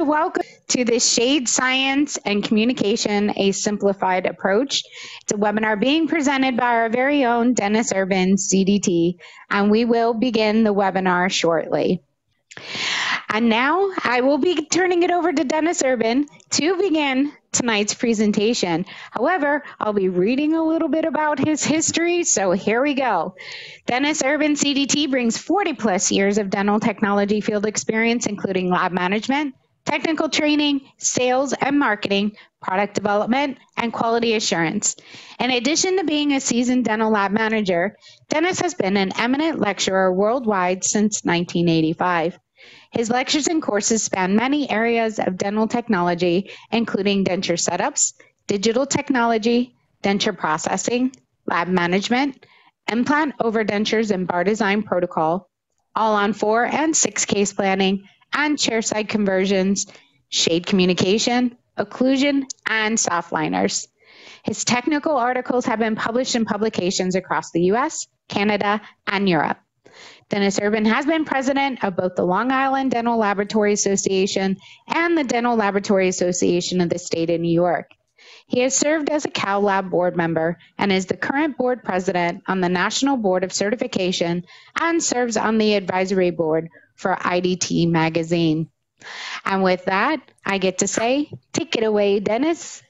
Welcome to the Shade Science and Communication, a Simplified Approach. It's a webinar being presented by our very own Dennis Urban, CDT, and we will begin the webinar shortly. And now I will be turning it over to Dennis Urban to begin tonight's presentation. However, I'll be reading a little bit about his history, so here we go. Dennis Urban, CDT, brings 40 plus years of dental technology field experience, including lab management, technical training, sales and marketing, product development, and quality assurance. In addition to being a seasoned dental lab manager, Dennis has been an eminent lecturer worldwide since 1985. His lectures and courses span many areas of dental technology, including denture setups, digital technology, denture processing, lab management, implant overdentures and bar design protocol, all-on 4 and 6 case planning, and chairside conversions, shade communication, occlusion, and soft liners. His technical articles have been published in publications across the US, Canada, and Europe. Dennis Urban has been president of both the Long Island Dental Laboratory Association and the Dental Laboratory Association of the State of New York. He has served as a Cal Lab board member and is the current board president on the National Board of Certification and serves on the advisory board for IDT magazine. And with that, I get to say, take it away, Dennis.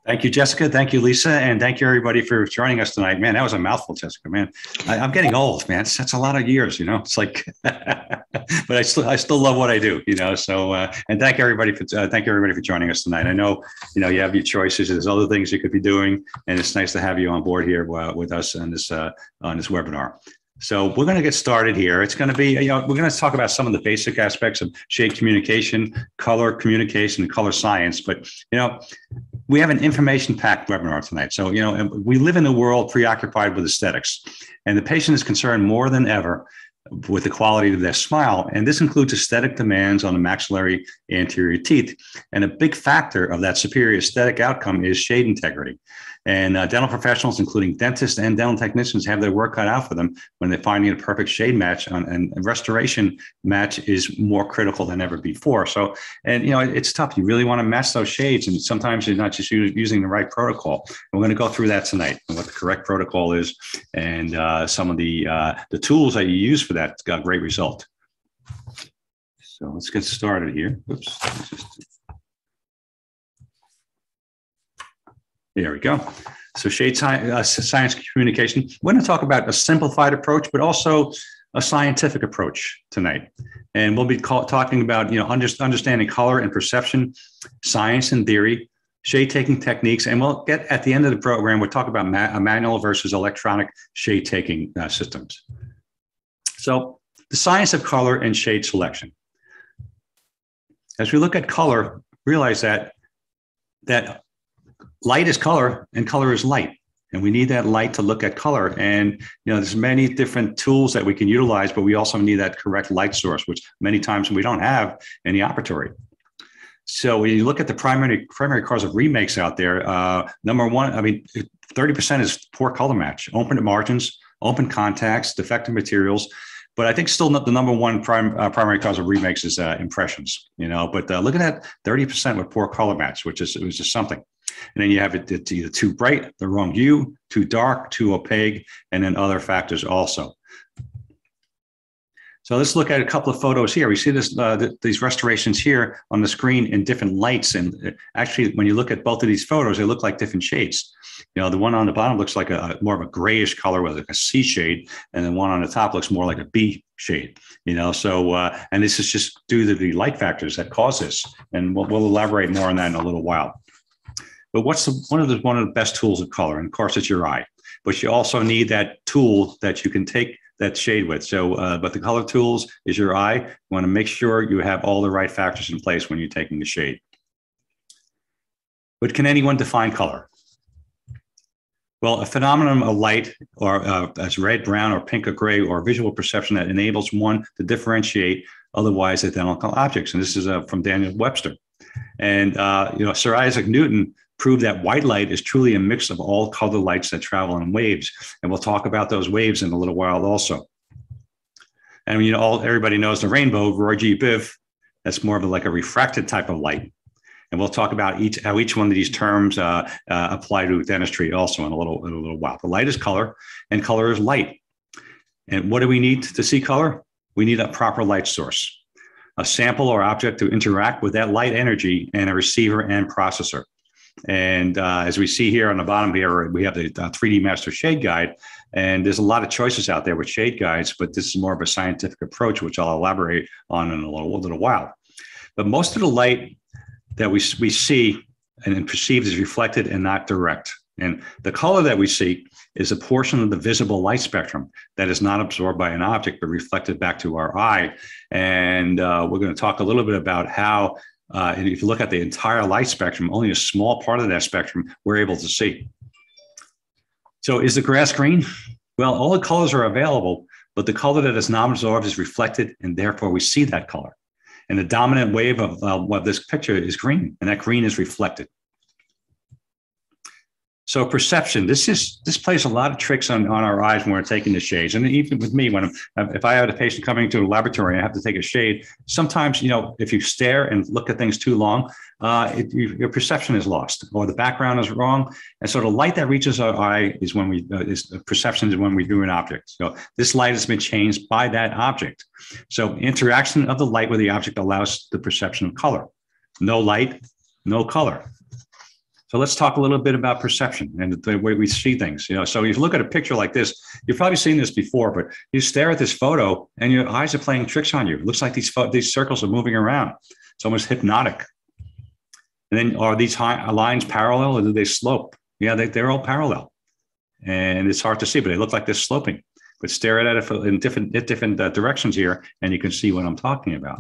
Thank you, Jessica. Thank you, Lisa. And thank you, everybody, for joining us tonight. Man, that was a mouthful, Jessica, man. I'm getting old, man. That's a lot of years, you know, it's like, but I still love what I do, you know, so, and thank you, everybody, for joining us tonight. I know, you know, you have your choices. There's other things you could be doing, and it's nice to have you on board here with us on this webinar. So we're going to get started here. It's going to be, you know, we're going to talk about some of the basic aspects of shade communication, color communication, and color science. But, you know, we have an information-packed webinar tonight. So, you know, we live in a world preoccupied with aesthetics, and the patient is concerned more than ever with the quality of their smile. And this includes aesthetic demands on the maxillary anterior teeth. And a big factor of that superior aesthetic outcome is shade integrity. And dental professionals, including dentists and dental technicians, have their work cut out for them when they're finding a perfect shade match. And restoration match is more critical than ever before. So, and you know, it's tough. You really want to match those shades, and sometimes you're not just using the right protocol. And we're going to go through that tonight, and what the correct protocol is, and some of the tools that you use for that got a great result. So let's get started here. Oops. There we go. So shade science communication. We're going to talk about a simplified approach, but also a scientific approach tonight. And we'll be talking about, you know, understanding color and perception, science and theory, shade taking techniques, and we'll get at the end of the program, we'll talk about manual versus electronic shade taking systems. So the science of color and shade selection. As we look at color, realize that light is color and color is light. And we need that light to look at color. And, you know, there's many different tools that we can utilize, but we also need that correct light source, which many times we don't have in the operatory. So when you look at the primary cause of remakes out there, number one, I mean, 30% is poor color match, open margins, open contacts, defective materials. But I think still the number one primary cause of remakes is impressions, you know, but look at that 30% with poor color match, which is just something. And then you have it either too bright, the wrong hue, too dark, too opaque, and then other factors also. So let's look at a couple of photos here. We see these restorations here on the screen in different lights. And actually, when you look at both of these photos, they look like different shades. You know, the one on the bottom looks like more of a grayish color with like a C shade, and the one on the top looks more like a B shade. You know, so and this is just due to the light factors that cause this. And we'll elaborate more on that in a little while. But what's one of the best tools of color? And of course, it's your eye. But you also need that tool that you can take that shade with. So, but the color tools is your eye. You want to make sure you have all the right factors in place when you're taking the shade. But can anyone define color? Well, a phenomenon of light, or as red, brown, or pink, or gray, or visual perception that enables one to differentiate otherwise identical objects. And this is from Daniel Webster. And you know, Sir Isaac Newton proved that white light is truly a mix of all color lights that travel in waves. And we'll talk about those waves in a little while also. And you know, everybody knows the rainbow, Roy G. Biv, That's more of like a refracted type of light. And we'll talk about how each one of these terms apply to dentistry also in a little while. The light is color, and color is light. And what do we need to see color? We need a proper light source, a sample or object to interact with that light energy, and a receiver and processor. And as we see here on the bottom here, we have the 3D Master Shade Guide. And there's a lot of choices out there with shade guides, but this is more of a scientific approach, which I'll elaborate on in a little while. But most of the light that we see and perceive is reflected and not direct. And the color that we see is a portion of the visible light spectrum that is not absorbed by an object, but reflected back to our eye. And we're going to talk a little bit about how, if you look at the entire light spectrum, only a small part of that spectrum we're able to see. So is the grass green? Well, all the colors are available, but the color that is not absorbed is reflected, and therefore we see that color. And the dominant wave of this picture is green, and that green is reflected. So perception, this plays a lot of tricks on our eyes when we're taking the shades. And even with me, if I have a patient coming to a laboratory and I have to take a shade, sometimes, if you stare and look at things too long, your perception is lost, or the background is wrong. And so the light that reaches our eye is when perception is when we view an object. So this light has been changed by that object. So interaction of the light with the object allows the perception of color. No light, no color. So let's talk a little bit about perception and the way we see things. So if you look at a picture like this, you've probably seen this before, but you stare at this photo and your eyes are playing tricks on you. It looks like these circles are moving around. It's almost hypnotic. And then are these lines parallel or do they slope? Yeah, they're all parallel. And it's hard to see, but they look like they're sloping. But stare at it in different directions here, and you can see what I'm talking about.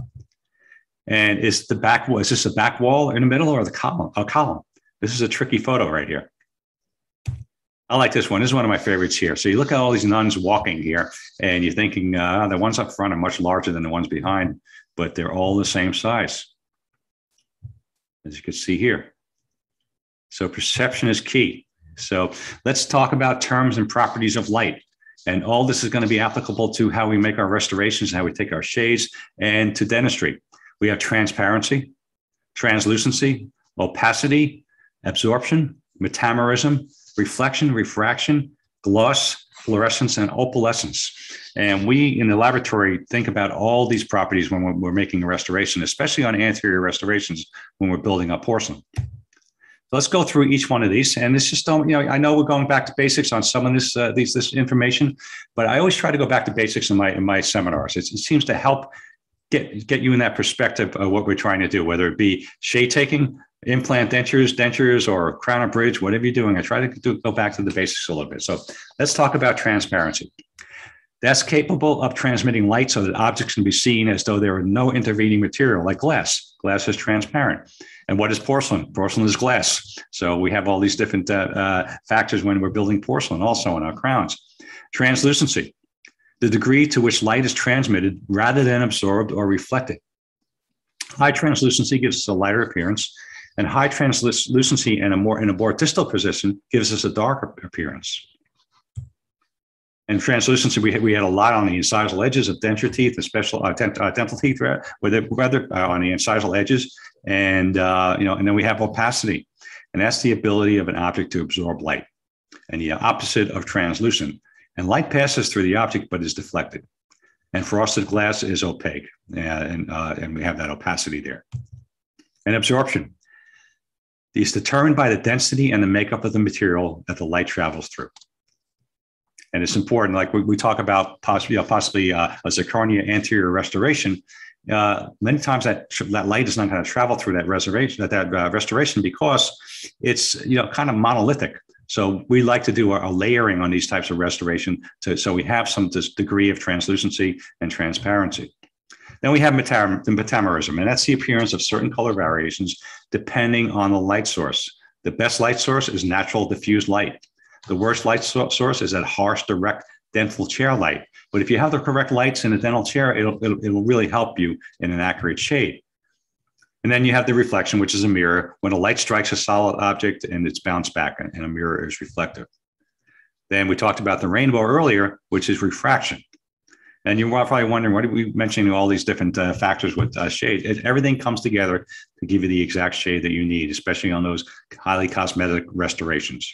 And is this a back wall in the middle or a column? This is a tricky photo right here. I like this one. This is one of my favorites here. So you look at all these nuns walking here, and you're thinking the ones up front are much larger than the ones behind, but they're all the same size, as you can see here. So perception is key. So let's talk about terms and properties of light. And all this is going to be applicable to how we make our restorations, how we take our shades, and to dentistry. We have transparency, translucency, opacity, absorption, metamerism, reflection, refraction, gloss, fluorescence, and opalescence. And we in the laboratory think about all these properties when we're making a restoration, especially on anterior restorations when we're building up porcelain. So let's go through each one of these. And this just I know we're going back to basics on some of this information, but I always try to go back to basics in my seminars. It seems to help get you in that perspective of what we're trying to do, whether it be shade taking, implant dentures, or crown or bridge, whatever you're doing. I try to go back to the basics a little bit. So let's talk about transparency. That's capable of transmitting light so that objects can be seen as though there are no intervening material, like glass. Glass is transparent. And what is porcelain? Porcelain is glass. So we have all these different factors when we're building porcelain also in our crowns. Translucency, the degree to which light is transmitted rather than absorbed or reflected. High translucency gives us a lighter appearance, and high translucency in a more distal position gives us a darker appearance. And translucency, we had a lot on the incisal edges of denture teeth, especially dental teeth, whether on the incisal edges, and and then we have opacity, and that's the ability of an object to absorb light, and the opposite of translucent. And light passes through the object but is deflected. And frosted glass is opaque, and we have that opacity there. And absorption is determined by the density and the makeup of the material that the light travels through. And it's important, like we talk about possibly a zirconia anterior restoration. Many times that light is not going to travel through that restoration because it's kind of monolithic. So we like to do a layering on these types of restoration so we have some degree of translucency and transparency. Then we have metamerism, and that's the appearance of certain color variations depending on the light source. The best light source is natural diffused light. The worst light source is that harsh, direct dental chair light. But if you have the correct lights in a dental chair, it'll really help you in an accurate shade. And then you have the reflection, which is a mirror. When a light strikes a solid object and it's bounced back, and a mirror is reflective. Then we talked about the rainbow earlier, which is refraction. And you're probably wondering, what are we mentioning all these different factors with shade? Everything comes together to give you the exact shade that you need, especially on those highly cosmetic restorations.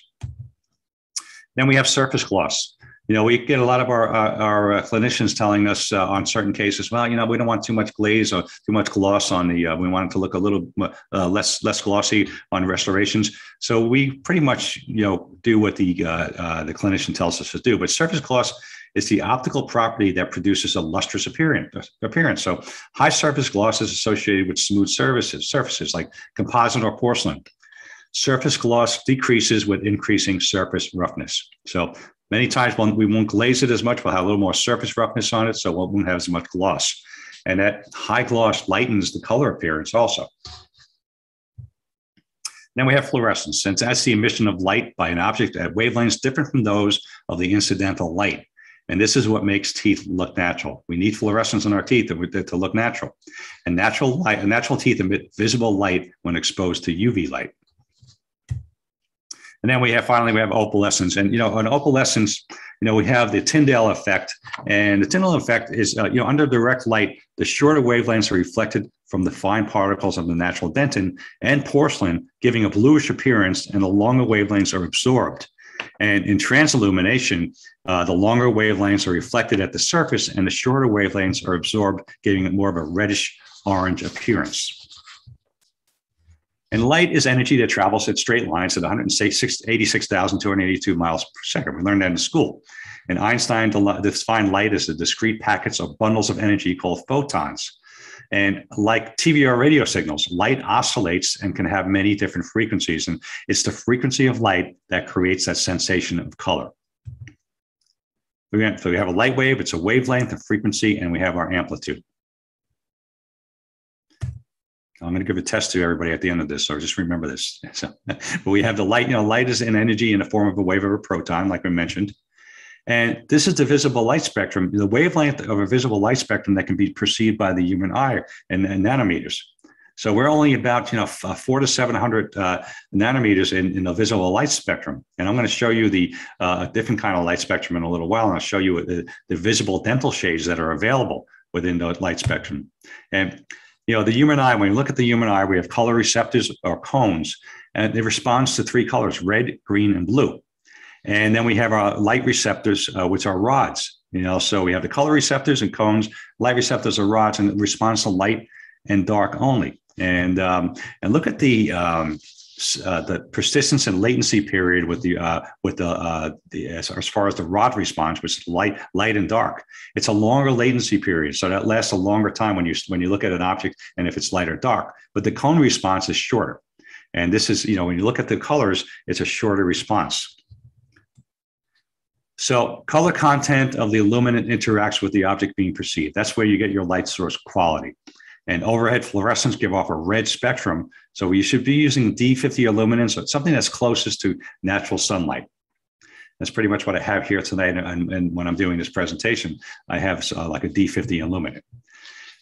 Then we have surface gloss. We get a lot of our clinicians telling us on certain cases, well, we don't want too much glaze or too much gloss on the, we want it to look a little less glossy on restorations. So we pretty much, do what the clinician tells us to do. But surface gloss is the optical property that produces a lustrous appearance. So high surface gloss is associated with smooth surfaces like composite or porcelain. Surface gloss decreases with increasing surface roughness. So many times we won't glaze it as much. We'll have a little more surface roughness on it, so we won't have as much gloss. And that high gloss lightens the color appearance also. Then we have fluorescence, since that's the emission of light by an object at wavelengths different from those of the incidental light. And this is what makes teeth look natural. We need fluorescence in our teeth to look natural. And natural teeth emit visible light when exposed to UV light. And then finally we have opalescence. And, on opalescence, we have the Tyndall effect. And the Tyndall effect is, under direct light, the shorter wavelengths are reflected from the fine particles of the natural dentin and porcelain, giving a bluish appearance, and the longer wavelengths are absorbed. And in transillumination, the longer wavelengths are reflected at the surface, and the shorter wavelengths are absorbed, giving it more of a reddish orange appearance. And light is energy that travels in straight lines at 186,282 miles per second. We learned that in school. And Einstein defined light as the discrete packets or bundles of energy called photons. And like TV or radio signals, light oscillates and can have many different frequencies. And it's the frequency of light that creates that sensation of color. So we have a light wave, it's a wavelength, a frequency, and we have our amplitude. I'm going to give a test to everybody at the end of this, so just remember this. But we have the light, light is an energy in the form of a wave of a proton, like we mentioned. And this is the visible light spectrum, the wavelength of a visible light spectrum that can be perceived by the human eye in nanometers. So we're only about 400 to 700 nanometers in the visible light spectrum. And I'm going to show you the different kind of light spectrum in a little while, and I'll show you the visible dental shades that are available within the light spectrum. And the human eye, when you look at the human eye, we have color receptors or cones, and it responds to three colors: red, green, and blue. And then we have our light receptors, which are rods. So we have the color receptors and cones. Light receptors are rods, and it responds to light and dark only. And look at the persistence and latency period with as far as the rod response, which is light and dark. It's a longer latency period, so that lasts a longer time when you look at an object, and if it's light or dark. But the cone response is shorter, and this is when you look at the colors, it's a shorter response. So color content of the illuminant interacts with the object being perceived. That's where you get your light source quality. And overhead fluorescents give off a red spectrum. So you should be using D50 illuminants, so something that's closest to natural sunlight. That's pretty much what I have here tonight. And when I'm doing this presentation, I have like a D50 illuminant.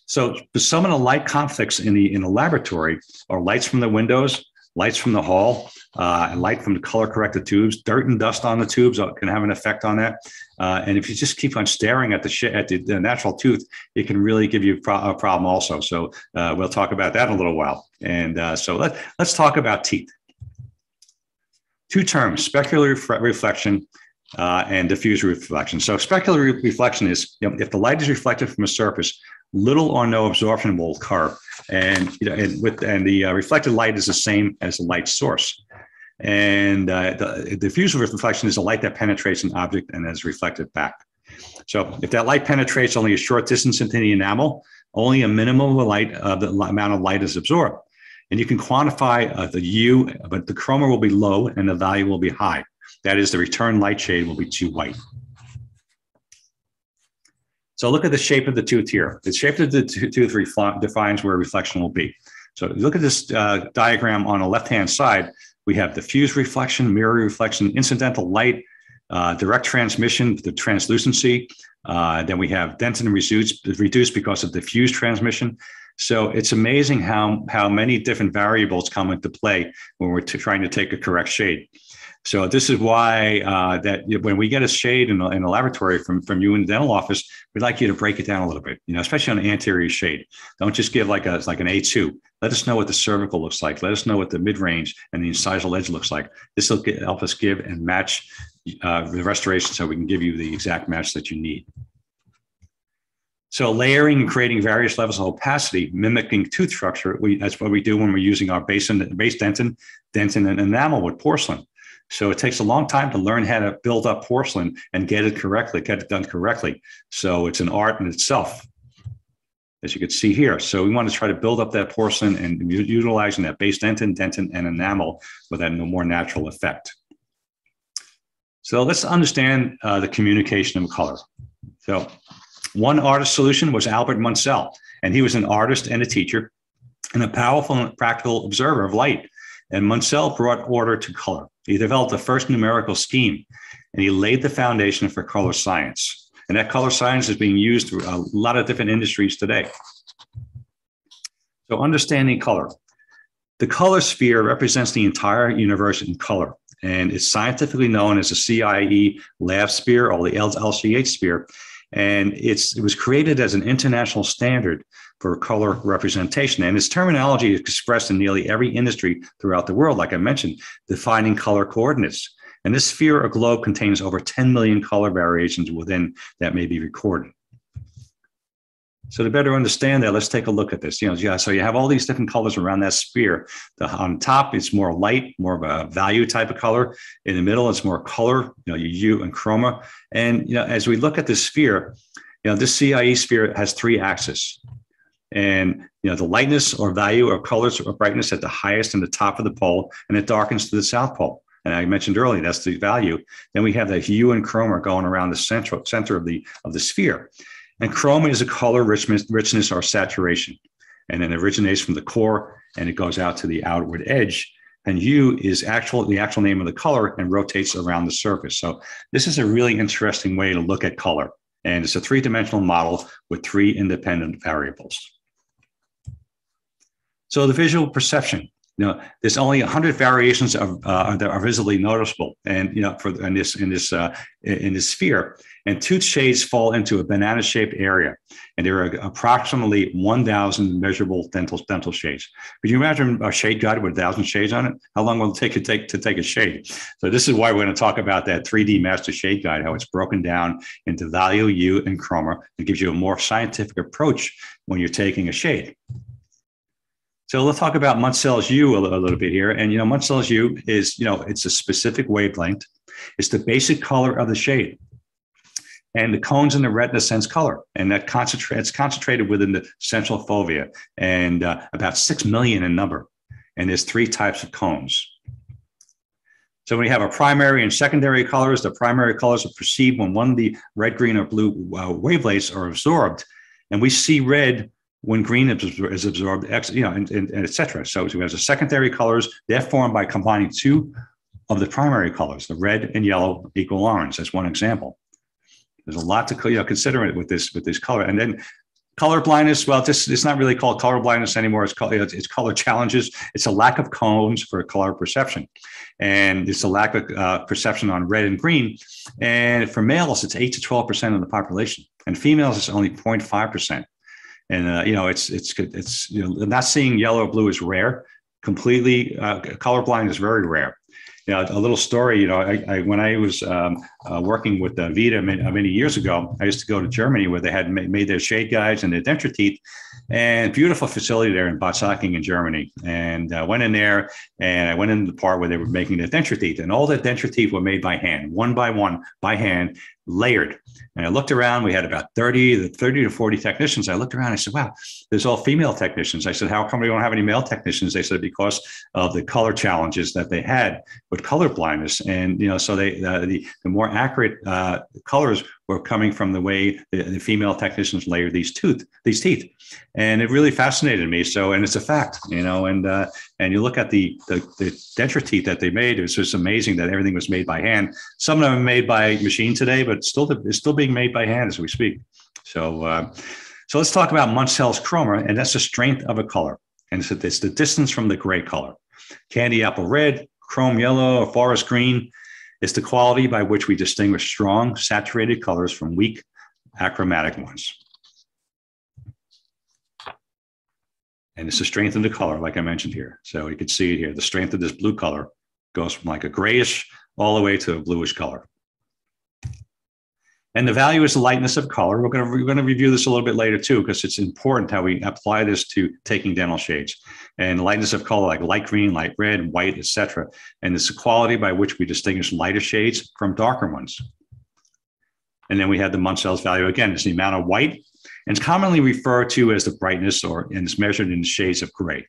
So some of the light conflicts in the laboratory are lights from the windows, lights from the hall, light from the color-corrected tubes. Dirt and dust on the tubes can have an effect on that. And if you just keep on staring at the natural tooth, it can really give you a problem also. So we'll talk about that in a little while. And so let's talk about teeth. Two terms: specular reflection and diffuse reflection. So specular reflection is if the light is reflected from a surface, little or no absorption will occur, and the reflected light is the same as the light source. And the diffuse reflection is the light that penetrates an object and is reflected back. So if that light penetrates only a short distance into the enamel, only a minimum of the amount of light is absorbed. And you can quantify the U, but the chroma will be low and the value will be high. That is, the return light shade will be too white. So look at the shape of the tooth here. The shape of the tooth defines where reflection will be. So look at this diagram on the left-hand side. We have diffuse reflection, mirror reflection, incidental light, direct transmission, the translucency. Then we have dentin reduced because of diffuse transmission. So it's amazing how many different variables come into play when we're trying to take a correct shade. So this is why that when we get a shade in a laboratory from you in the dental office, we'd like you to break it down a little bit, especially on an anterior shade. Don't just give like an A2. Let us know what the cervical looks like. Let us know what the mid-range and the incisal edge looks like. This will help us give and match the restoration so we can give you the exact match that you need. So layering and creating various levels of opacity, mimicking tooth structure, that's what we do when we're using our base dentin, and enamel with porcelain. So it takes a long time to learn how to build up porcelain and get it done correctly. So it's an art in itself, as you can see here. So we want to try to build up that porcelain and utilizing that base dentin, and enamel with that more natural effect. So let's understand the communication of color. So one artist solution was Albert Munsell, and he was an artist and a teacher and a powerful and practical observer of light. And Munsell brought order to color. He developed the first numerical scheme, and he laid the foundation for color science. And that color science is being used through a lot of different industries today. So understanding color. The color sphere represents the entire universe in color, and it's scientifically known as the CIE lab sphere or the LCH sphere. And it was created as an international standard for color representation. And its terminology is expressed in nearly every industry throughout the world, like I mentioned, defining color coordinates. And this sphere or globe contains over 10 million color variations within that may be recorded. So to better understand that, let's take a look at this. So you have all these different colors around that sphere. On top, it's more light, more of a value type of color. In the middle, it's more color, hue and chroma. And as we look at this sphere, this CIE sphere has 3 axes. And the lightness or value or colors or brightness at the highest and the top of the pole, and it darkens to the south pole. And I mentioned earlier, that's the value. Then we have the hue and chroma going around the center of the sphere. And chroma is a color richness or saturation. And then it originates from the core and it goes out to the outward edge. And hue is the actual name of the color and rotates around the surface. So this is a really interesting way to look at color. And it's a 3-dimensional model with 3 independent variables. So the visual perception. There's only 100 variations that are visibly noticeable, and in this sphere. And tooth shades fall into a banana-shaped area, and there are approximately 1,000 measurable dental shades. Could you imagine a shade guide with 1,000 shades on it? How long will it take to take a shade? So this is why we're going to talk about that 3D master shade guide, how it's broken down into value, hue, and chroma. It gives you a more scientific approach when you're taking a shade. So let's talk about Munsell's hue a little bit here. And, Munsell's hue is, it's a specific wavelength. It's the basic color of the shade. And the cones in the retina sense color. And it's concentrated within the central fovea, and about 6 million in number. And there's 3 types of cones. So when you have a primary and secondary colors, the primary colors are perceived when one of the red, green, or blue wavelengths are absorbed. And we see red when green is absorbed, and et cetera. So as a secondary colors, they're formed by combining 2 of the primary colors, the red and yellow equal orange. That's one example. There's a lot to consider with this color. And then color blindness, well, it's not really called color blindness anymore. It's color challenges. It's a lack of cones for color perception. And it's a lack of perception on red and green. And for males, it's 8 to 12% of the population. And females, it's only 0.5%. And, it's not seeing yellow or blue is rare. Completely colorblind is very rare. A little story, when I was working with Vita many years ago, I used to go to Germany where they had made their shade guides and their denture teeth, and beautiful facility there in Bad Saching in Germany. And I went in there and I went into the part where they were making their denture teeth, and all the denture teeth were made by hand, one by one, by hand, layered. And I looked around, we had about 30 to 40 technicians. I looked around, I said, wow, there's all female technicians. I said, how come we don't have any male technicians? They said, because of the color challenges that they had with color blindness. And, so the more accurate colors were coming from the way the female technicians layer these teeth. And it really fascinated me. So, and it's a fact, and you look at the denture teeth that they made, it was just amazing that everything was made by hand. Some of them are made by machine today, but it's still being made by hand as we speak. So So let's talk about Cells Chroma, and that's the strength of a color. And it's the distance from the gray color. Candy apple red, chrome yellow, or forest green. It's the quality by which we distinguish strong, saturated colors from weak, achromatic ones. And it's the strength of the color, like I mentioned here. So you can see it here. The strength of this blue color goes from like a grayish all the way to a bluish color. And the value is the lightness of color. We're going to review this a little bit later too, because it's important how we apply this to taking dental shades. And lightness of color, like light green, light red, white, etc. And it's the quality by which we distinguish lighter shades from darker ones. And then we have the Munsell's value. Again, it's the amount of white. And it's commonly referred to as the brightness, and it's measured in shades of gray.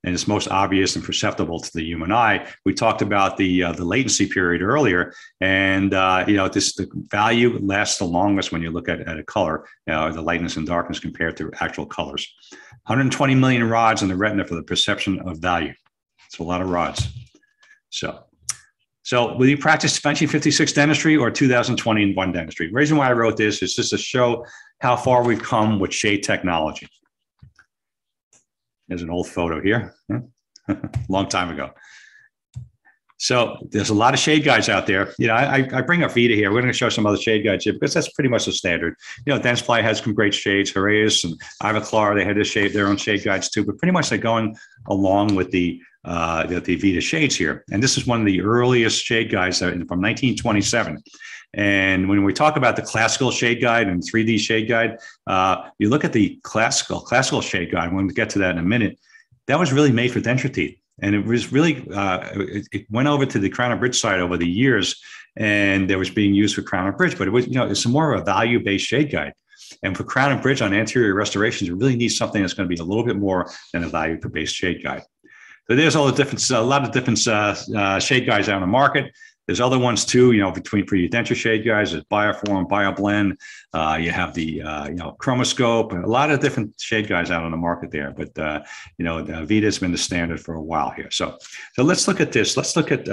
And it's most obvious and perceptible to the human eye. We talked about the latency period earlier, and the value lasts the longest when you look at a color, the lightness and darkness compared to actual colors. 120 million rods in the retina for the perception of value. It's a lot of rods. So will you practice 1956 dentistry or 2021 dentistry? The reason why I wrote this is just to show how far we've come with shade technology. There's an old photo here, long time ago. So there's a lot of shade guides out there. I bring up Vita here. We're going to show some other shade guides here because that's pretty much the standard. Dentsply has some great shades. Heraeus and Ivoclar, they had their own shade guides too, but pretty much they're going along with the Vita shades here. And this is one of the earliest shade guides from 1927. And when we talk about the classical shade guide and 3D shade guide, you look at the classical shade guide, when we get to that in a minute, that was really made for denture teeth. And it was really, it went over to the crown and bridge side over the years, and it was being used for crown and bridge, but it was, it's more of a value-based shade guide. And for crown and bridge on anterior restorations, you really need something that's going to be a little bit more than a value-based shade guide. So there's all the different, a lot of different shade guides out on the market. There's other ones too, for your denture shade guides, there's Bioform, BioBlend. You have the, Chromoscope, a lot of different shade guides out on the market there. But, Vita's been the standard for a while here. So let's look at this. Let's look at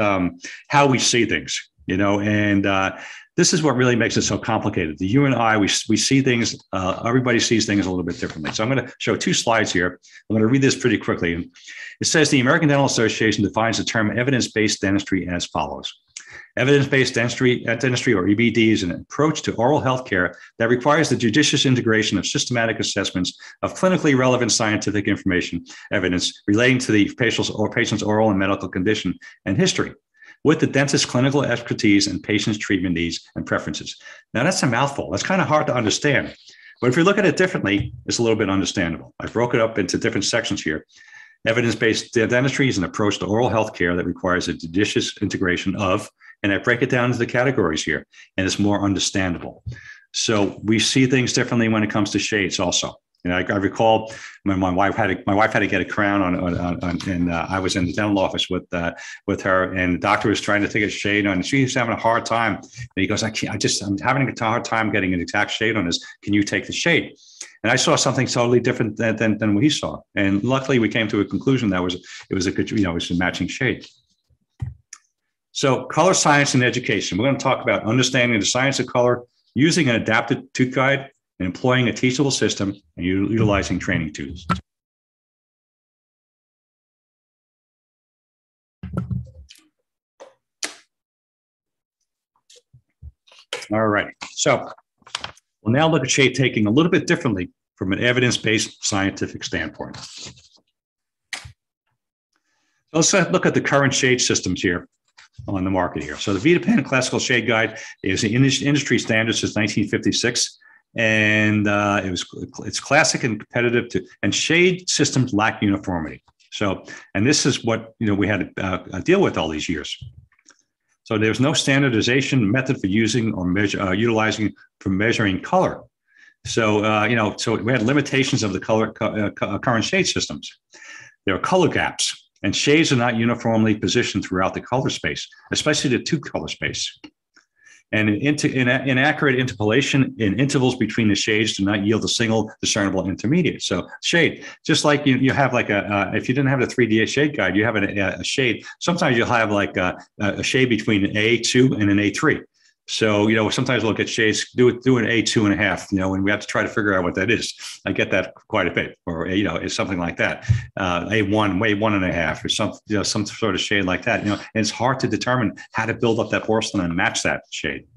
how we see things, and this is what really makes it so complicated. The you and I, we see things, everybody sees things a little bit differently. So I'm going to show two slides here. I'm going to read this pretty quickly. It says the American Dental Association defines the term evidence-based dentistry as follows. Evidence-based dentistry, or EBD, is an approach to oral health care that requires the judicious integration of systematic assessments of clinically relevant scientific information, evidence relating to the patient's oral and medical condition and history, with the dentist's clinical expertise and patient's treatment needs and preferences. Now, that's a mouthful. That's kind of hard to understand. But if you look at it differently, it's a little bit understandable. I broke it up into different sections here. Evidence-based dentistry is an approach to oral health care that requires a judicious integration of, and I break it down into the categories here, and it's more understandable. So we see things differently when it comes to shades also. I recall when my wife had to get a crown and I was in the dental office with her, and the doctor was trying to take a shade on, and she was having a hard time. And he goes, I'm having a hard time getting an exact shade on this. Can you take the shade? And I saw something totally different than what he saw. And luckily we came to a conclusion that it was a good, it was a matching shade. So color science and education. We're going to talk about understanding the science of color, using an adapted tooth guide, and employing a teachable system and utilizing training tools. All right. So we'll now look at shade taking a little bit differently from an evidence-based scientific standpoint. So let's look at the current shade systems here on the market here. So the VitaPen Classical Shade Guide is an industry standard since 1956, and it's classic and competitive and shade systems lack uniformity. So, and this is what we had to deal with all these years. So there's no standardization method for using or utilizing for measuring color. So so we had limitations of the current shade systems. There are color gaps. And shades are not uniformly positioned throughout the color space, especially the tooth color space. And inaccurate interpolation in intervals between the shades do not yield a single discernible intermediate. So shade, just like you have like if you didn't have the 3D shade guide, you have a shade. Sometimes you'll have like a shade between an A2 and an A3. So, sometimes we'll get shades, do an A2.5, when we have to try to figure out what that is. I get that quite a bit, or, it's something like that. A1, way 1.5, or some sort of shade like that, and it's hard to determine how to build up that porcelain and match that shade.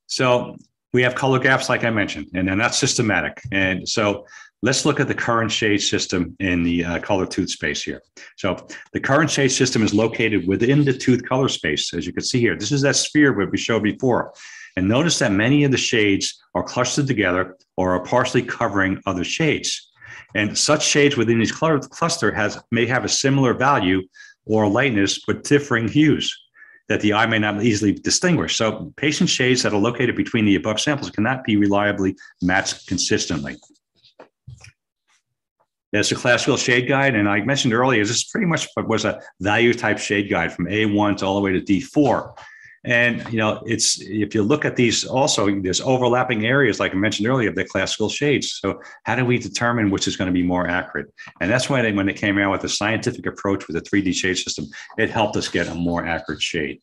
So we have color gaps, like I mentioned, and they're not systematic. And so let's look at the current shade system in the color tooth space here. So the current shade system is located within the tooth color space, as you can see here. This is that sphere that we showed before. And notice that many of the shades are clustered together or are partially covering other shades. And such shades within each cluster may have a similar value or lightness, but differing hues that the eye may not easily distinguish. So patient shades that are located between the above samples cannot be reliably matched consistently. There's a classical shade guide, and I mentioned earlier, this pretty much was a value type shade guide from A1 to all the way to D4. And, if you look at these also, there's overlapping areas, like I mentioned earlier, of the classical shades. So how do we determine which is going to be more accurate? And that's why when they came out with a scientific approach with a 3D shade system, it helped us get a more accurate shade.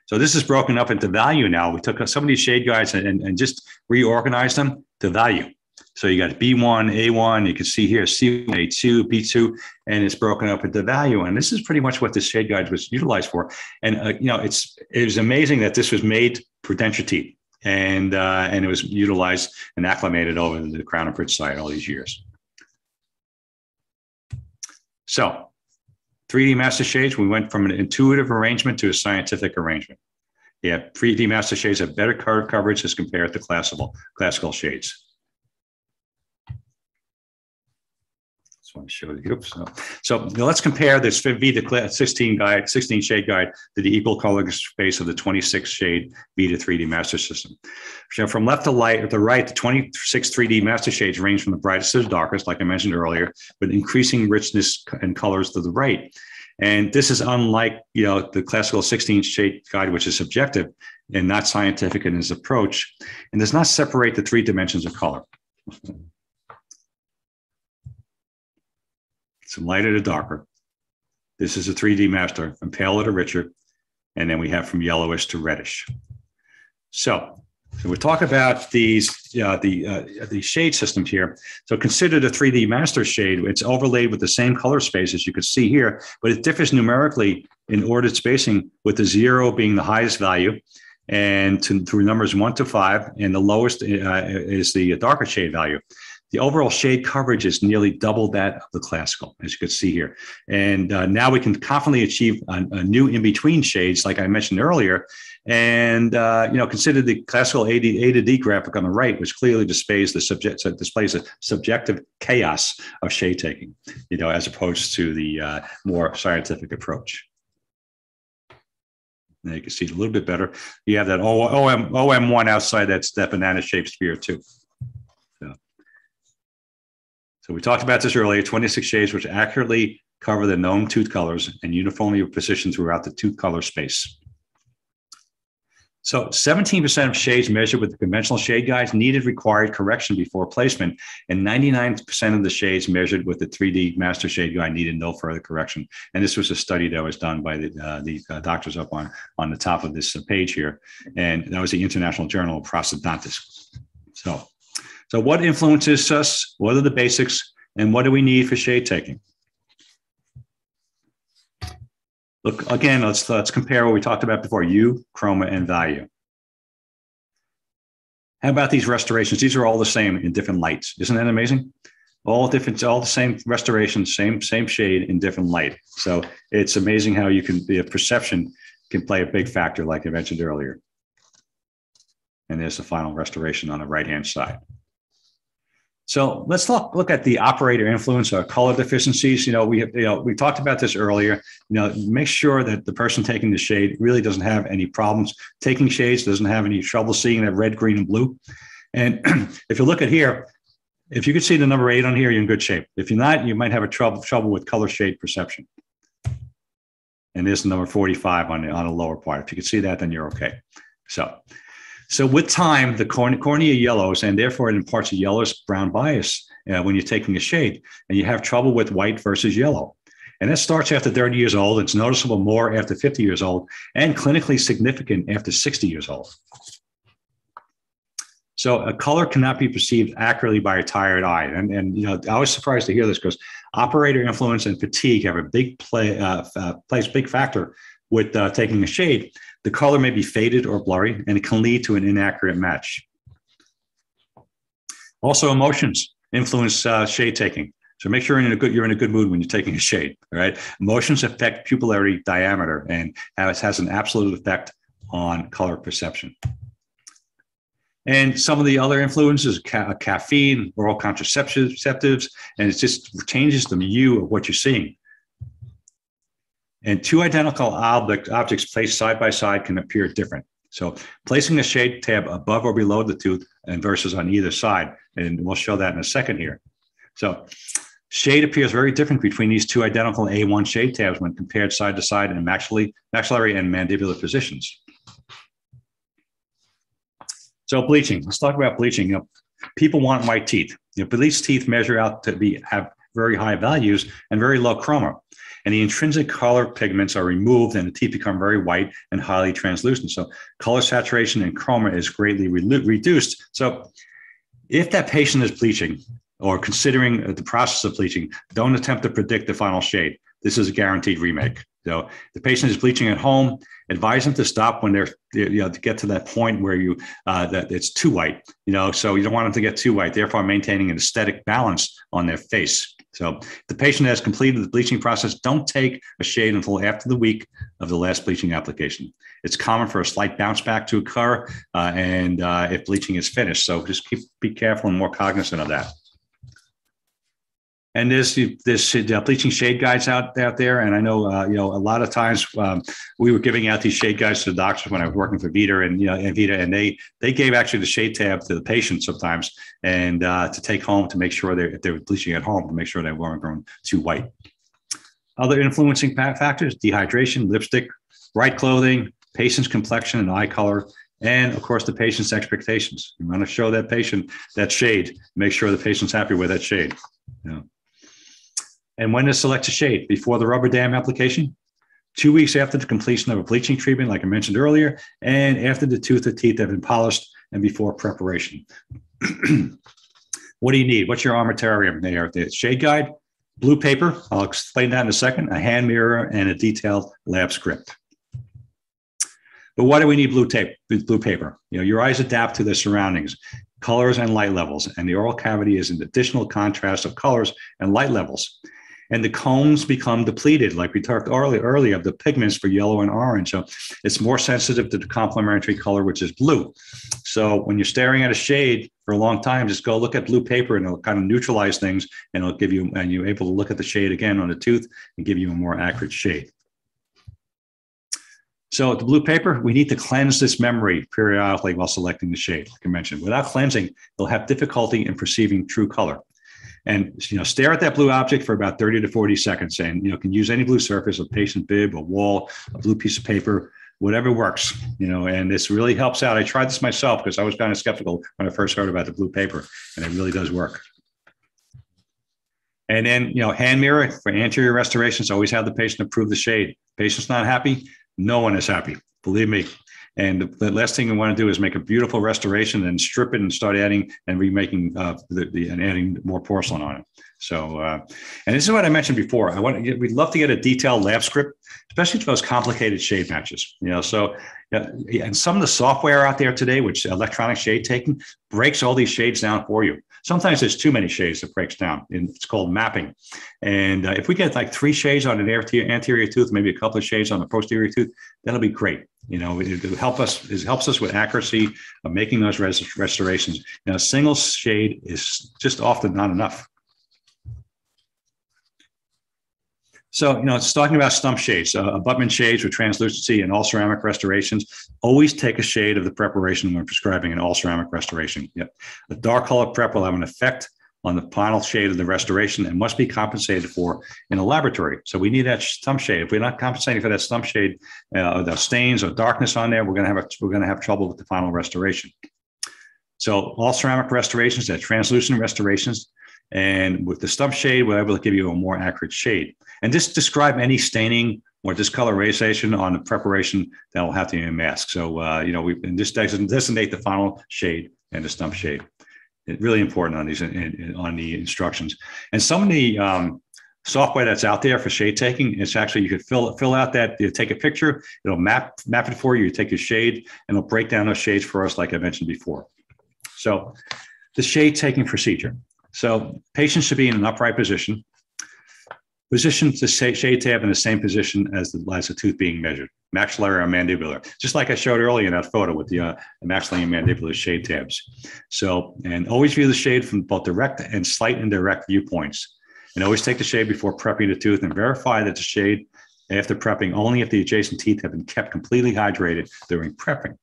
So this is broken up into value now. We took some of these shade guides and just reorganized them to value. So you got B1, A1, you can see here C1, A2, B2, and it's broken up into value. And this is pretty much what this shade guide was utilized for. And, it was amazing that this was made for denture teeth, and it was utilized and acclimated over the Crown and Bridge side all these years. So 3D master shades, we went from an intuitive arrangement to a scientific arrangement. Yeah, 3D master shades have better coverage as compared to classical shades. Want to show you. Oops. So let's compare this Vita 16 shade guide to the equal color space of the 26 shade Vita 3D master system. So from left to right, the 26 3D master shades range from the brightest to the darkest, like I mentioned earlier, with increasing richness and colors to the right. And this is unlike, the classical 16 shade guide, which is subjective and not scientific in its approach, and does not separate the three dimensions of color. From lighter to darker. This is a 3D master, from paler to richer, and then we have from yellowish to reddish. So we talk about these the shade systems here. So consider the 3D master shade. It's overlaid with the same color space as you can see here, but it differs numerically in ordered spacing, with the 0 being the highest value, and through numbers 1 to 5, and the lowest is the darker shade value. The overall shade coverage is nearly double that of the classical, as you can see here. And now we can confidently achieve a new in-between shades, like I mentioned earlier. And, consider the classical A to D graphic on the right, which clearly displays a subjective chaos of shade taking, as opposed to the more scientific approach. Now you can see it a little bit better. You have that OM1 outside that banana-shaped sphere too. So we talked about this earlier, 26 shades which accurately cover the known tooth colors and uniformly positioned throughout the tooth color space. So 17% of shades measured with the conventional shade guides needed required correction before placement, and 99% of the shades measured with the 3D master shade guide needed no further correction. And this was a study that was done by the doctors up on the top of this page here, and that was the International Journal of Prosthodontics. So what influences us? What are the basics? And what do we need for shade taking? Look, again, let's compare what we talked about before, hue, chroma, and value. How about these restorations? These are all the same in different lights. Isn't that amazing? All the same restoration, same shade in different light. So it's amazing how the perception can play a big factor, like I mentioned earlier. And there's the final restoration on the right-hand side. So let's look at the operator influence or color deficiencies. We talked about this earlier. Make sure that the person taking the shade really doesn't have any problems taking shades, doesn't have any trouble seeing that red, green, and blue. And if you look at here, if you could see the number 8 on here, you're in good shape. If you're not, you might have a trouble with color shade perception. And there's the number 45 on the lower part. If you can see that, then you're okay. So with time, the cornea yellows, and therefore it imparts a yellowish brown bias when you're taking a shade, and you have trouble with white versus yellow. And that starts after 30 years old. It's noticeable more after 50 years old and clinically significant after 60 years old. So a color cannot be perceived accurately by a tired eye. And you know, I was surprised to hear this because operator influence and fatigue have a big plays big factor with taking a shade. The color may be faded or blurry, and it can lead to an inaccurate match. Also, emotions influence shade taking. So make sure you're in a good mood when you're taking a shade. All right. Emotions affect pupillary diameter and has an absolute effect on color perception. And some of the other influences, caffeine, oral contraceptives, and it just changes the view of what you're seeing. And two identical objects placed side by side can appear different. So placing a shade tab above or below the tooth and versus on either side, and we'll show that in a second here. So shade appears very different between these two identical A1 shade tabs when compared side to side in maxillary and mandibular positions. So bleaching, let's talk about bleaching. You know, people want white teeth, but these teeth measure out to have very high values and very low chroma. And the intrinsic color pigments are removed and the teeth become very white and highly translucent. So color saturation and chroma is greatly reduced. So if that patient is bleaching or considering the process of bleaching, don't attempt to predict the final shade. This is a guaranteed remake. So the patient is bleaching at home, advise them to stop when they're, to get to that point where that it's too white, so you don't want them to get too white, therefore maintaining an aesthetic balance on their face. So if the patient has completed the bleaching process, don't take a shade until after the week of the last bleaching application. It's common for a slight bounce back to occur if bleaching is finished. So just be careful and more cognizant of that. And there's bleaching shade guides out there. And I know, a lot of times we were giving out these shade guides to the doctors when I was working for Vita and they gave actually the shade tab to the patient sometimes and to take home to make sure if they were bleaching at home to make sure they weren't going too white. Other influencing factors, dehydration, lipstick, bright clothing, patient's complexion and eye color, and of course the patient's expectations. You want to show that patient that shade, make sure the patient's happy with that shade. And when to select a shade? Before the rubber dam application, 2 weeks after the completion of a bleaching treatment, like I mentioned earlier, and after the tooth or teeth have been polished and before preparation. What do you need? What's your armamentarium there? The shade guide, blue paper, I'll explain that in a second, a hand mirror, and a detailed lab script. But why do we need blue paper? Your eyes adapt to their surroundings, colors and light levels, and the oral cavity is an additional contrast of colors and light levels. And the cones become depleted, like we talked earlier, of the pigments for yellow and orange. So it's more sensitive to the complementary color, which is blue. So when you're staring at a shade for a long time, just go look at blue paper and it'll kind of neutralize things and it'll give you, and you're able to look at the shade again on the tooth and give you a more accurate shade. So the blue paper, we need to cleanse this memory periodically while selecting the shade, like I mentioned. Without cleansing, they'll have difficulty in perceiving true color. And stare at that blue object for about 30 to 40 seconds and can use any blue surface, a patient bib, a wall, a blue piece of paper, whatever works, and this really helps out. I tried this myself because I was kind of skeptical when I first heard about the blue paper, and it really does work. And then, hand mirror for anterior restorations, always have the patient approve the shade. Patient's not happy, no one is happy, believe me. And the last thing we want to do is make a beautiful restoration and strip it and start adding and remaking and adding more porcelain on it. So, and this is what I mentioned before. We'd love to get a detailed lab script, especially for those complicated shade matches. And some of the software out there today, which electronic shade taking, breaks all these shades down for you. Sometimes there's too many shades that breaks down, and it's called mapping. And if we get like 3 shades on an anterior tooth, maybe a couple of shades on the posterior tooth, that'll be great. It helps us with accuracy of making those restorations. A single shade is just often not enough. So, it's talking about stump shades, abutment shades with translucency and all ceramic restorations. Always take a shade of the preparation when prescribing an all ceramic restoration. Yep. A dark color prep will have an effect on the final shade of the restoration and must be compensated for in a laboratory. So we need that stump shade. If we're not compensating for that stump shade, or the stains or darkness on there, we're going to have trouble with the final restoration. So all ceramic restorations, they're translucent restorations. And with the stump shade, we're able to give you a more accurate shade. And just describe any staining or discolorization on the preparation that will have to be a mask. So, you know, we just designate the final shade and the stump shade. It's really important on these on the instructions. And some of the software that's out there for shade taking, it's actually, you could fill out that, you take a picture, it'll map it for you, you take your shade, and it'll break down those shades for us, like I mentioned before. So the shade taking procedure. So patients should be in an upright position. Position the shade tab in the same position as the tooth being measured, maxillary or mandibular, just like I showed earlier in that photo with the maxillary and mandibular shade tabs. So, and always view the shade from both direct and slight indirect viewpoints. And always take the shade before prepping the tooth, and verify that the shade after prepping only if the adjacent teeth have been kept completely hydrated during prepping.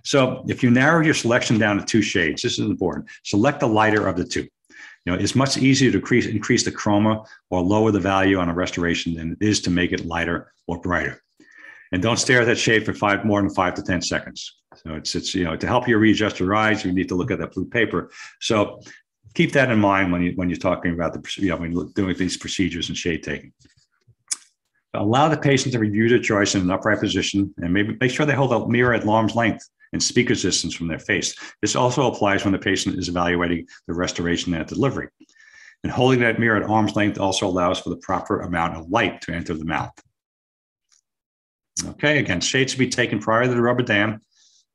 So if you narrow your selection down to 2 shades, this is important, select the lighter of the two. You know, it's much easier to increase the chroma or lower the value on a restoration than it is to make it lighter or brighter. And don't stare at that shade for more than 5 to 10 seconds. So it's you know, to help you readjust your eyes, you need to look at that blue paper. So keep that in mind when you're talking about when you're doing these procedures and shade taking. Allow the patient to review their choice in an upright position, and maybe make sure they hold a mirror at arm's length and speaker distance from their face. This also applies when the patient is evaluating the restoration at delivery. And holding that mirror at arm's length also allows for the proper amount of light to enter the mouth. Okay, again, shade should be taken prior to the rubber dam,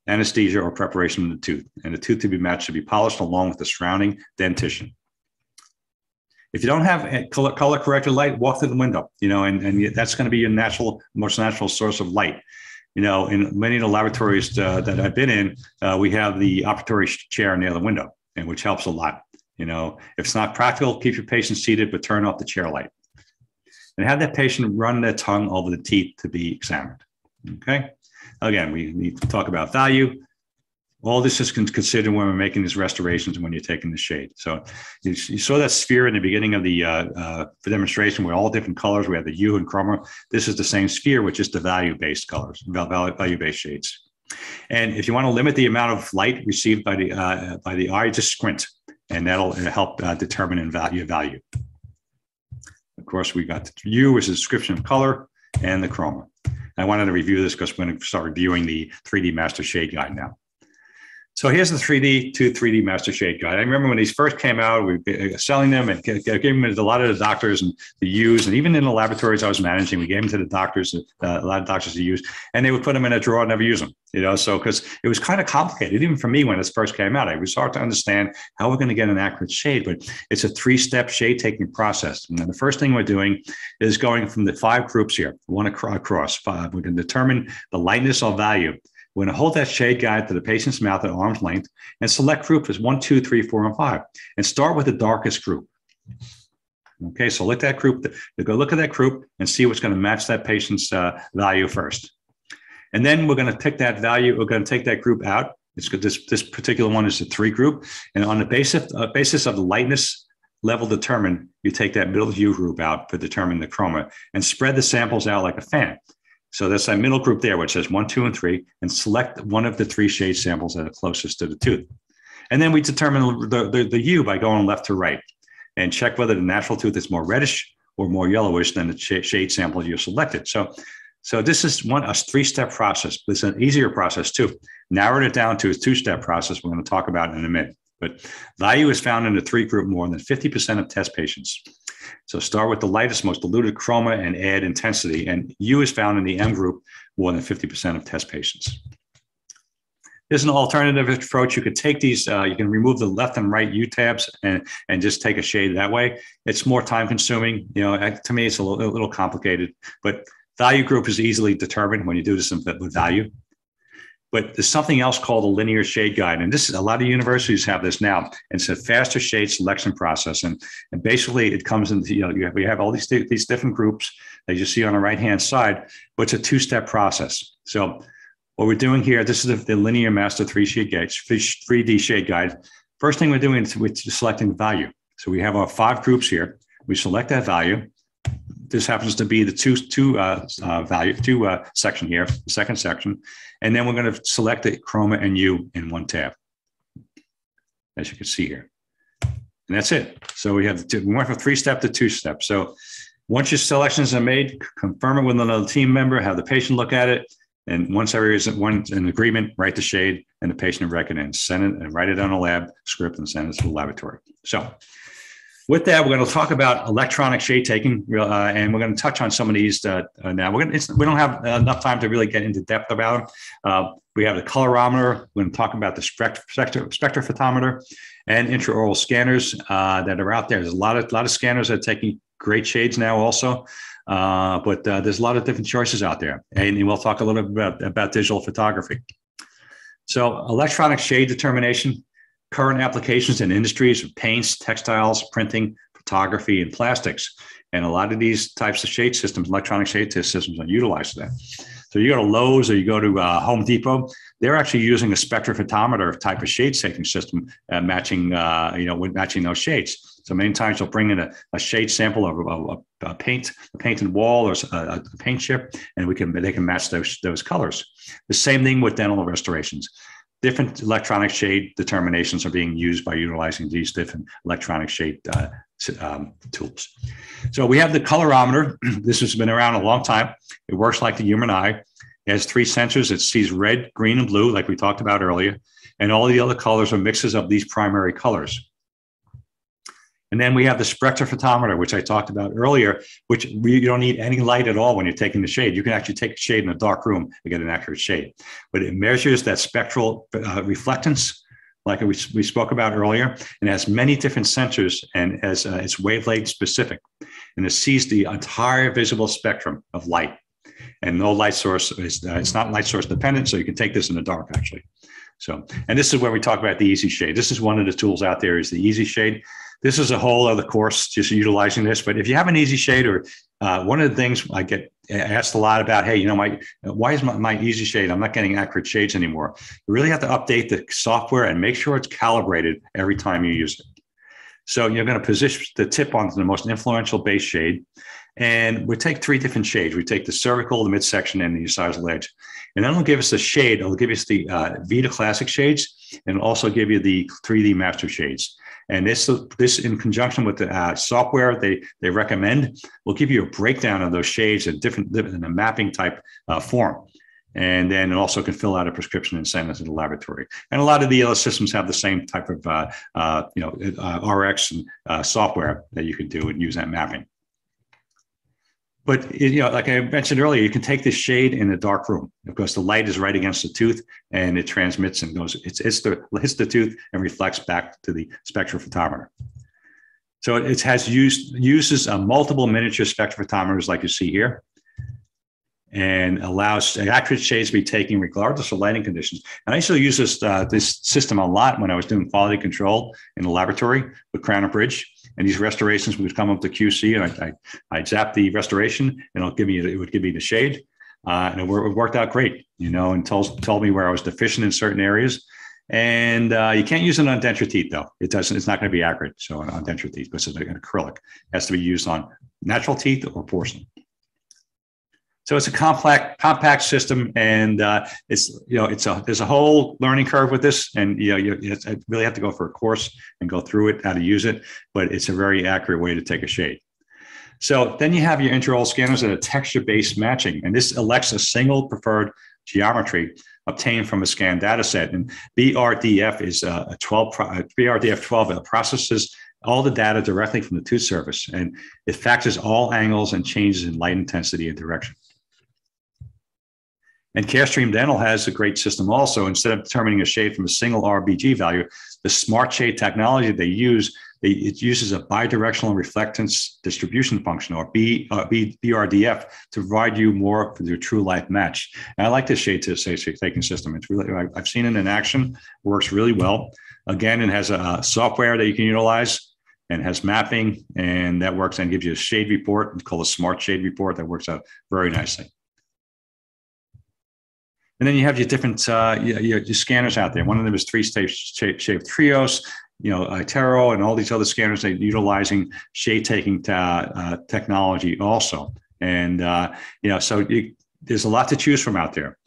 anesthesia, or preparation of the tooth. And the tooth to be matched should be polished along with the surrounding dentition. If you don't have a color corrected light, walk to the window, you know, and that's going to be your most natural source of light. You know, in many of the laboratories that I've been in, we have the operatory chair near the window, and which helps a lot. You know, if it's not practical, keep your patient seated, but turn off the chair light. And have that patient run their tongue over the teeth to be examined. Okay. Again, we need to talk about value. All this is considered when we're making these restorations and when you're taking the shade. So you saw that sphere in the beginning of the demonstration with all different colors. We have the hue and chroma. This is the same sphere with just the value-based colors, value-based shades. And if you want to limit the amount of light received by the eye, just squint, and that'll help determine and value. Of course, we got the hue, which is a description of color, and the chroma. I wanted to review this because we're going to start reviewing the 3D Master Shade Guide now. So here's the 3D Master Shade Guide. I remember when these first came out, we were selling them and gave them to a lot of the doctors and to use. And even in the laboratories I was managing, we gave them to the doctors, a lot of doctors to use, and they would put them in a drawer and never use them, you know, so because it was kind of complicated, even for me when this first came out. It was hard to understand how we're going to get an accurate shade, but it's a 3-step shade taking process. And the first thing we're doing is going from the 5 groups here, one across 5. We can determine the lightness or value. We're going to hold that shade guide to the patient's mouth at arm's length and select group as 1, 2, 3, 4, and 5, and start with the darkest group. Okay, so look at that group. Go look at that group and see what's going to match that patient's value first. And then we're going to pick that value. We're going to take that group out. This particular one is a 3 group. And on the basis of the lightness level determined, you take that middle hue group out to determine the chroma and spread the samples out like a fan. So that's that middle group there, which says 1, 2, and 3, and select one of the 3 shade samples that are closest to the tooth. And then we determine the hue by going left to right and check whether the natural tooth is more reddish or more yellowish than the shade sample you selected. So this is a 3-step process. It's an easier process too. Narrowed it down to a 2-step process we're going to talk about in a minute. But value is found in the 3 group more than 50% of test patients. So start with the lightest, most diluted chroma and add intensity. And hue is found in the M group more than 50% of test patients. There's an alternative approach. You could take these, you can remove the left and right hue tabs and just take a shade that way. It's more time consuming. You know, to me, it's a little complicated, but value group is easily determined when you do this with value. But there's something else called a linear shade guide. And this is, a lot of universities have this now. And it's a faster shade selection process. And basically it comes into, you know, we have all these different groups that you see on the right-hand side, but it's a 2-step process. So what we're doing here, this is the Linear Master 3D Shade Guide. First thing we're doing is we're selecting value. So we have our 5 groups here. We select that value. This happens to be the two section here, the second section. And then we're going to select the chroma and hue in one tab, as you can see here. And that's it. So we went from 3-step to 2-step. So once your selections are made, confirm it with another team member, have the patient look at it. And once everyone is in agreement, write the shade and the patient recommends. Send it and write it on a lab script and send it to the laboratory. So with that, we're going to talk about electronic shade taking, and we're going to touch on some of these now. We don't have enough time to really get into depth about them. We have the colorimeter. We're going to talk about the spectrophotometer and intraoral scanners that are out there. There's a lot of scanners that are taking great shades now also, but there's a lot of different choices out there. And we'll talk a little bit about digital photography. So electronic shade determination. Current applications in industries of paints, textiles, printing, photography, and plastics. And a lot of these types of shade systems, electronic shade systems, are utilized for that. So you go to Lowe's or you go to Home Depot, they're actually using a spectrophotometer type of shade taking system, matching those shades. So many times they'll bring in a shade sample of a painted wall or a paint chip, and they can match those colors. The same thing with dental restorations. Different electronic shade determinations are being used by utilizing these different electronic shade tools. So we have the colorimeter. This has been around a long time. It works like the human eye. It has 3 sensors. It sees red, green, and blue, like we talked about earlier. And all the other colors are mixes of these primary colors. And then we have the spectrophotometer, which I talked about earlier, which you don't need any light at all when you're taking the shade. You can actually take a shade in a dark room to get an accurate shade. But it measures that spectral reflectance, like we spoke about earlier, and has many different sensors, and it's wavelength specific. And it sees the entire visible spectrum of light. And no light source, it's not light source dependent, so you can take this in the dark, actually. So, and this is where we talk about the easy shade. This is one of the tools out there, is the easy shade. This is a whole other course just utilizing this. But if you have an easy shade, or one of the things I get asked a lot about, hey, why is my easy shade? I'm not getting accurate shades anymore. You really have to update the software and make sure it's calibrated every time you use it. So you're going to position the tip onto the most influential base shade. And we take 3 different shades. We take the cervical, the midsection, and the incisal edge. And then it'll give us the shade. It'll give us the Vita Classic shades, and it'll also give you the 3D Master shades. And this in conjunction with the software they recommend, will give you a breakdown of those shades in a mapping type form. And then it also can fill out a prescription and send it to the laboratory. And a lot of the other systems have the same type of RX and software that you can do and use that mapping. But like I mentioned earlier, you can take this shade in a dark room because the light is right against the tooth, and it transmits and goes. It hits the tooth and reflects back to the spectrophotometer. So it uses multiple miniature spectrophotometers like you see here, and allows accurate shades to be taken regardless of lighting conditions. And I used to use this system a lot when I was doing quality control in the laboratory with Crown Bridge. And these restorations would come up to QC, and I'd zap the restoration, and it would give me the shade, and it worked out great, and told me where I was deficient in certain areas. And you can't use it on denture teeth, though. It's not going to be accurate. So on denture teeth, because it's an acrylic, it has to be used on natural teeth or porcelain. So it's a compact system, and there's a whole learning curve with this, and you really have to go for a course and go through it, how to use it. But it's a very accurate way to take a shade. So then you have your intraoral scanners that are texture-based matching, and this elects a single preferred geometry obtained from a scan data set. And BRDF is BRDF 12 processes all the data directly from the tooth surface, and it factors all angles and changes in light intensity and direction. And Carestream Dental has a great system also. Instead of determining a shade from a single RBG value, the smart shade technology they use, it uses a bidirectional reflectance distribution function, or BRDF, to provide you more for your true life match. And I like this shade taking system. It's really, I've seen it in action, works really well. Again, it has a software that you can utilize, and has mapping, and that works and gives you a shade report. It's called a smart shade report that works out very nicely. And then you have your different your scanners out there. One of them is 3-Shave Trios, Itero, and all these other scanners that are utilizing shade taking technology also. And there's a lot to choose from out there.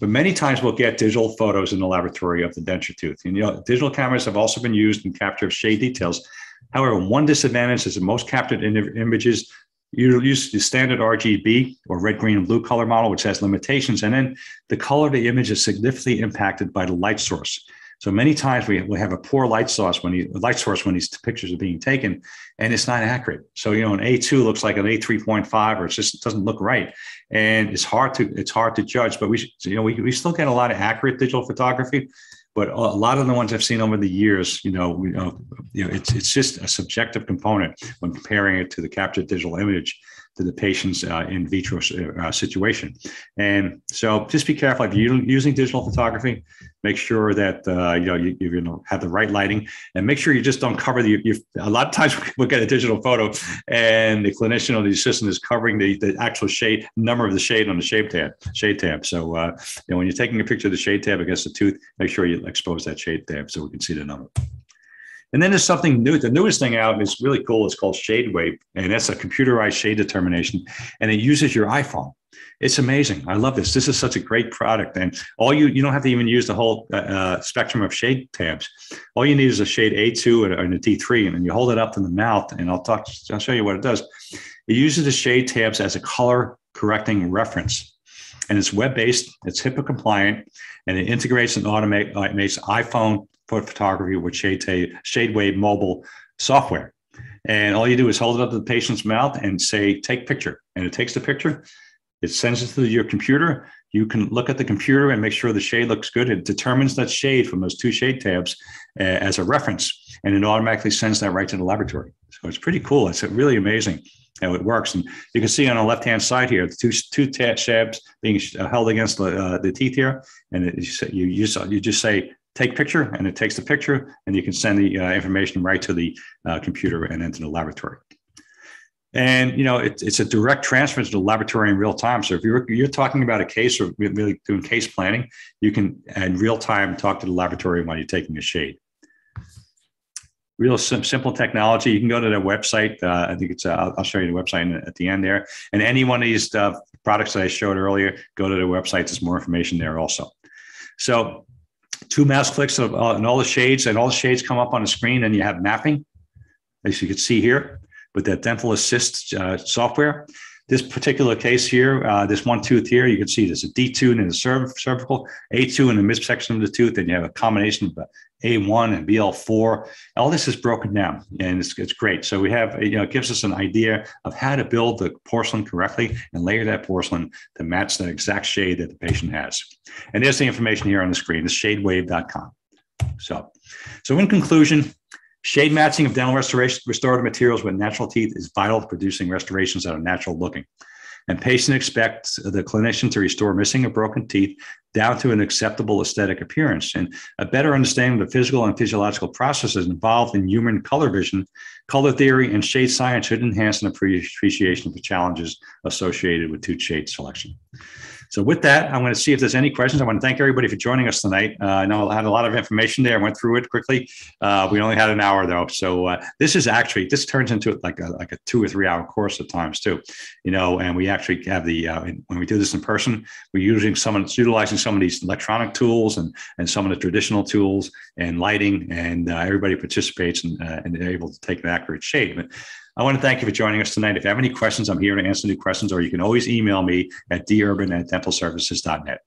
But many times we'll get digital photos in the laboratory of the denture tooth. And digital cameras have also been used in capture of shade details However, one disadvantage is that most captured images you use the standard RGB or red, green, and blue color model, which has limitations. And then the color of the image is significantly impacted by the light source. So many times we have a poor light source when these pictures are being taken, and it's not accurate. So, you know, an A2 looks like an A3.5, or it just doesn't look right. And it's hard to judge, but we still get a lot of accurate digital photography. But a lot of the ones I've seen over the years, it's just a subjective component when comparing it to the captured digital image to the patient's in vitro situation. And so just be careful if you're using digital photography. Make sure that you have the right lighting, and make sure you just don't cover a lot of times we'll get a digital photo and the clinician or the assistant is covering the actual shade number of the shade on the shade tab. So when you're taking a picture of the shade tab against the tooth, make sure you expose that shade tab so we can see the number. And then there's something new. The newest thing out is really cool. It's called ShadeWave, and that's a computerized shade determination, and it uses your iPhone. It's amazing. I love this. This is such a great product, and you don't have to even use the whole spectrum of shade tabs. All you need is a shade A2 and a D3, and then you hold it up to the mouth, and I'll show you what it does. It uses the shade tabs as a color correcting reference, and it's web-based, it's HIPAA compliant, and it integrates and automates iPhone photography with ShadeWave mobile software. And all you do is hold it up to the patient's mouth and say, take picture. And it takes the picture, it sends it to your computer. You can look at the computer and make sure the shade looks good. It determines that shade from those two shade tabs as a reference, and it automatically sends that right to the laboratory. So it's pretty cool. It's really amazing how it works. And you can see on the left-hand side here, the two tabs being held against the teeth here. And you just say, take picture, and it takes the picture, and you can send the information right to the computer and into the laboratory. And it's a direct transfer to the laboratory in real time. So if you're talking about a case or really doing case planning, you can in real time talk to the laboratory while you're taking a shade. Real simple technology. You can go to their website. I think I'll show you the website at the end there. And any one of these products that I showed earlier, go to their website. There's more information there also. So 2 mouse clicks and all the shades come up on the screen, and you have mapping, as you can see here, with that Dental Assist software. This particular case here, this one tooth here, you can see there's a D2 in the cervical, A2 in the midsection of the tooth, and you have a combination of A1 and BL4. All this is broken down, and it's great. So we have, it gives us an idea of how to build the porcelain correctly and layer that porcelain to match the exact shade that the patient has. And there's the information here on the screen, it's shadewave.com. So in conclusion, shade matching of dental restorative materials with natural teeth is vital to producing restorations that are natural looking. And patients expect the clinician to restore missing or broken teeth down to an acceptable aesthetic appearance. And a better understanding of the physical and physiological processes involved in human color vision, color theory, and shade science should enhance an appreciation of the challenges associated with tooth shade selection. So with that, I'm going to see if there's any questions. I want to thank everybody for joining us tonight. I know I had a lot of information there. I went through it quickly. We only had an hour though. So this turns into like a 2 or 3 hour course at times too, and we actually have when we do this in person, we're utilizing some of these electronic tools and some of the traditional tools and lighting, and everybody participates and they're able to take an accurate shade. But I want to thank you for joining us tonight. If you have any questions, I'm here to answer any questions, or you can always email me at durban@dentalservices.net.